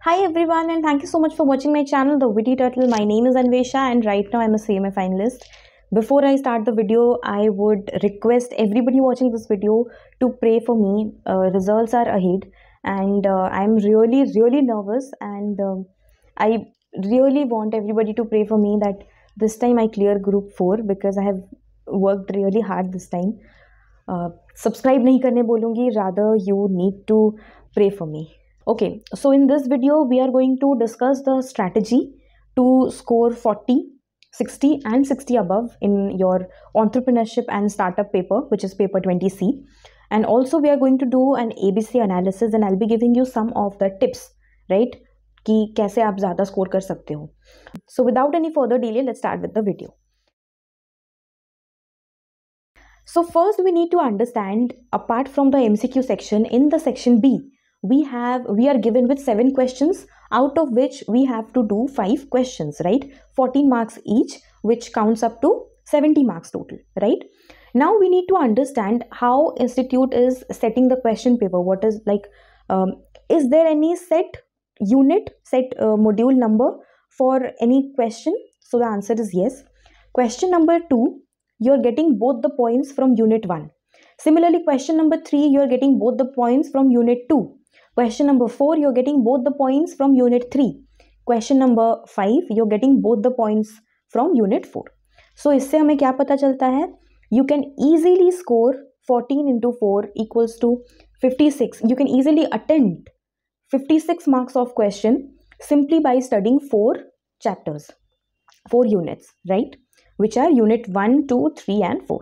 Hi everyone, and thank you so much for watching my channel, The Witty Turtle. My name is Anvesha and right now I'm a CMA finalist. Before I start the video, I would request everybody watching this video to pray for me. Results are ahead and I'm really nervous, and I really want everybody to pray for me that this time I clear group 4 because I have worked really hard this time. Subscribe नहीं करने बोलूँगी, rather you need to pray for me. Okay, so in this video, we are going to discuss the strategy to score 40, 60 and 60 above in your entrepreneurship and startup paper, which is paper 20C. And also we are going to do an ABC analysis and I'll be giving you some of the tips, right? कि कैसे आप ज़्यादा score कर सकते हो. So without any further delay, let's start with the video. So first we need to understand, apart from the MCQ section, in the section B, we are given with 7 questions, out of which we have to do 5 questions, right? 14 marks each, which counts up to 70 marks total, right? Now we need to understand how institute is setting the question paper. What is like, is there any set unit, set module number for any question? So the answer is yes. Question number 2, you're getting both the points from unit 1. Similarly, question number 3, you're getting both the points from unit 2. Question number 4, you're getting both the points from unit 3. Question number 5, you're getting both the points from unit 4. So इससे हमें क्या पता चलता है? You can easily score 14 into 4 equals to 56. You can easily attempt 56 marks of question simply by studying 4 chapters, 4 units, right? Which are unit 1, 2, 3 and 4.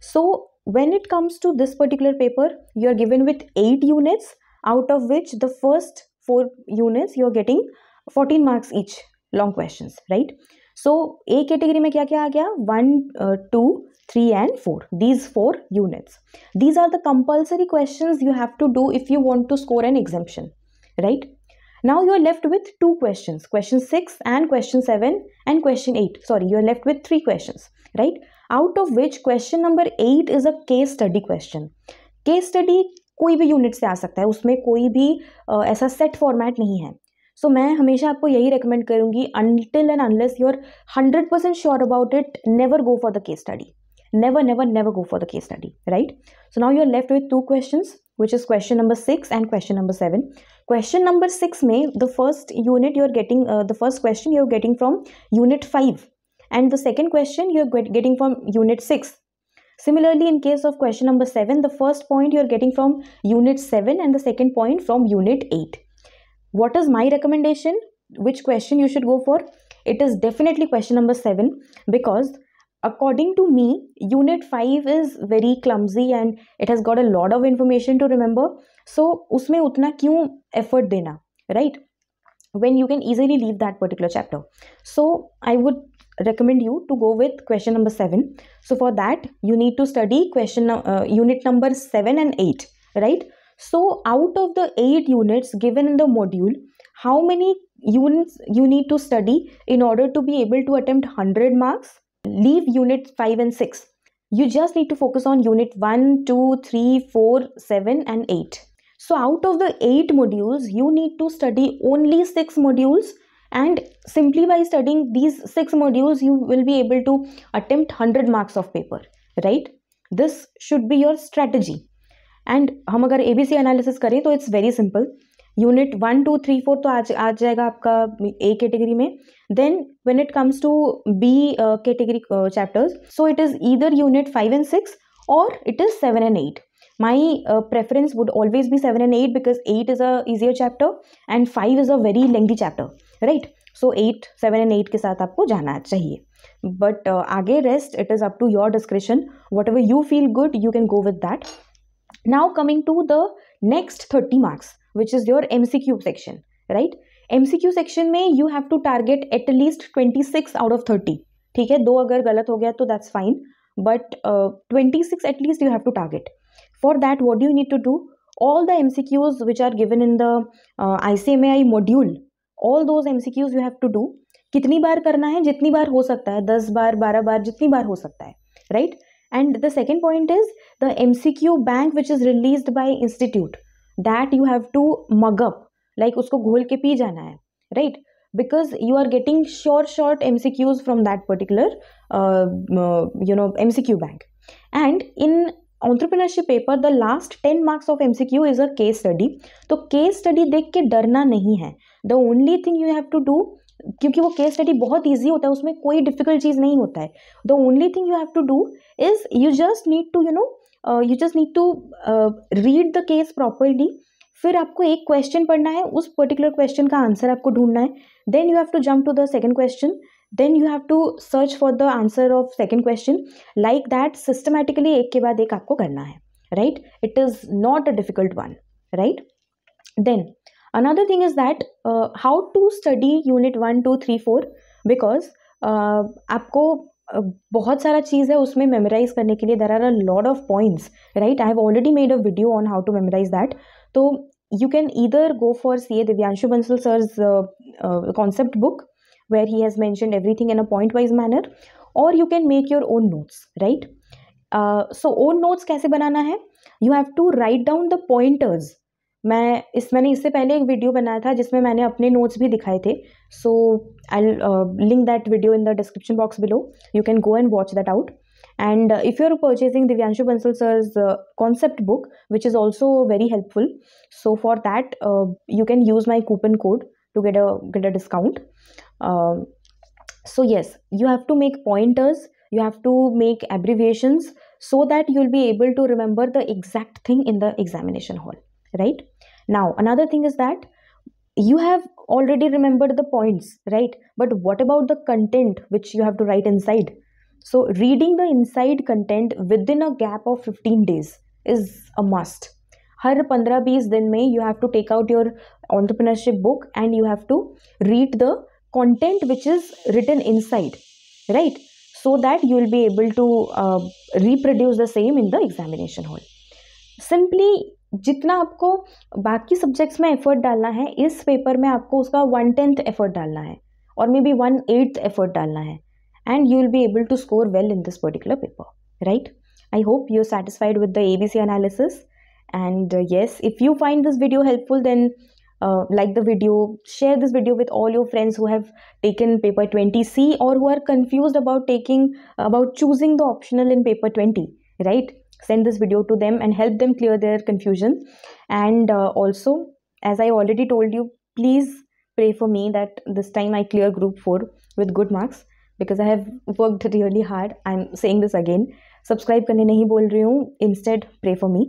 So when it comes to this particular paper, you are given with 8 units, out of which the first 4 units you are getting 14 marks each, long questions, right? So A category में क्या क्या आ गया? 1, 2, 3 and 4. These 4 units. These are the compulsory questions you have to do if you want to score an exemption, right? Now you are left with 2 questions, question 6 and question 7 and question 8. Sorry, you are left with 3 questions, right? Out of which question number 8 is a case study question. Case study कोई भी unit से आ सकता है, उसमें कोई भी ऐसा set format नहीं है. सो मैं हमेशा आपको यही रेकमेंड करूंगी, until and unless you are 100% sure about it, never go for the case study. Never go for the case study, right? So now you are left with 2 questions, which is question number 6 and question number 7. Question number 6 में the first unit you are getting, the first question you are getting from unit 5 and the second question you are getting from unit 6. Similarly, in case of question number 7, the first point you are getting from unit 7 and the second point from unit 8. What is my recommendation? Which question you should go for? It is definitely question number 7, because according to me, unit 5 is very clumsy and it has got a lot of information to remember. So उसमें उतना क्यों effort देना, right? When you can easily leave that particular chapter. So I would recommend you to go with question number 7. So for that you need to study unit number 7 and 8, right? So out of the 8 units given in the module, how many units you need to study in order to be able to attempt 100 marks? Leave unit 5 and 6. You just need to focus on unit 1, 2, 3, 4, 7 and 8. So out of the 8 modules, you need to study only 6 modules, and simply by studying these 6 modules, you will be able to attempt 100 marks of paper, right? This should be your strategy. And हम अगर ABC analysis करें तो it's very simple. Unit 1, 2, 3, 4 तो आ जाएगा आपका A category में. Then when it comes to B category chapters, so it is either unit 5 and 6 or it is 7 and 8. My preference would always be 7 and 8 because 8 is a easier chapter and 5 is a very lengthy chapter, right? So 8, 7 and 8 के साथ आपको जाना चाहिए. But आगे rest, it is up to your discretion. Whatever you feel good, you can go with that. Now coming to the next 30 marks, which is your MCQ section, right? MCQ section में you have to target at least 26 out of 30. ठीक है, 2 अगर गलत हो गया तो that's fine, but 26 at least you have to target. For that, what do you need to do? All the MCQs which are given in the ICMAI module, all those MCQs you have to do. कितनी बार करना है? जितनी बार हो सकता है, 10 बार, 12 बार, जितनी बार हो सकता है, right? And the second point is the MCQ bank which is released by institute, that you have to mug up. like उसको घोल के पी जाना है, right? Because you are getting short MCQs from that particular MCQ bank. And in entrepreneurship paper the last 10 marks of MCQ is a case study. तो case study देख के डरना नहीं है. The only thing you have to do, क्योंकि वो case study बहुत easy होता है, उसमें कोई डिफिकल्ट चीज़ नहीं होता है. The only thing you have to do is you just need to read the case properly. फिर आपको एक क्वेश्चन पढ़ना है, उस पर्टिकुलर क्वेश्चन का आंसर आपको ढूंढना है. Then you have to jump to the second question. Then you have to search for the answer of second question. Like that systematically एक के बाद एक आपको करना है, right? It is not a difficult one, right? Then another thing is that how to study unit 1 2 3 4, because आपको बहुत सारा चीज़ है उसमें मेमोराइज करने के लिए. There are a lot of points, right? I have already made a video on how to memorize that. तो you can either go for CA Divyanshu Bansal sir's concept book where he has mentioned everything in a point wise manner, or you can make your own notes, right? So own notes कैसे बनाना है? You have to write down the pointers. मैंने इससे पहले एक video बनाया था जिसमें मैंने अपने नोट्स भी दिखाए थे. So I link that video in the description box below. You can go and watch that out. And if you are purchasing Divyanshu Bansal sir's concept book, which is also very helpful, so for that you can use my coupon code to get a discount. So yes, you have to make pointers, you have to make abbreviations so that you'll be able to remember the exact thing in the examination hall, right? Now another thing is that you have already remembered the points, right? But what about the content which you have to write inside? So reading the inside content within a gap of 15 days is a must. हर 15-20 दिन में you have to take out your entrepreneurship book and you have to read the content which is written inside, right? So that you will be able to reproduce the same in the examination hall. Simply जितना आपको बाकी subjects में effort डालना है, इस paper में आपको उसका 1/10 एफर्ट डालना है और मे बी 1/8 एफर्ट डालना है. And you will be able to score well in this particular paper, right? I hope you're satisfied with the ABC analysis. And yes, if you find this video helpful, then like the video, share this video with all your friends who have taken paper 20C or who are confused about choosing the optional in paper 20, right? Send this video to them and help them clear their confusion. And also, as I already told you, please pray for me that this time I clear group 4 with good marks, because I have worked really hard. I'm saying this again. Subscribe करने नहीं बोल रही हूँ. Instead, pray for me.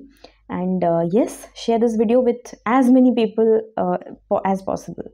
And yes, share this video with as many people as possible.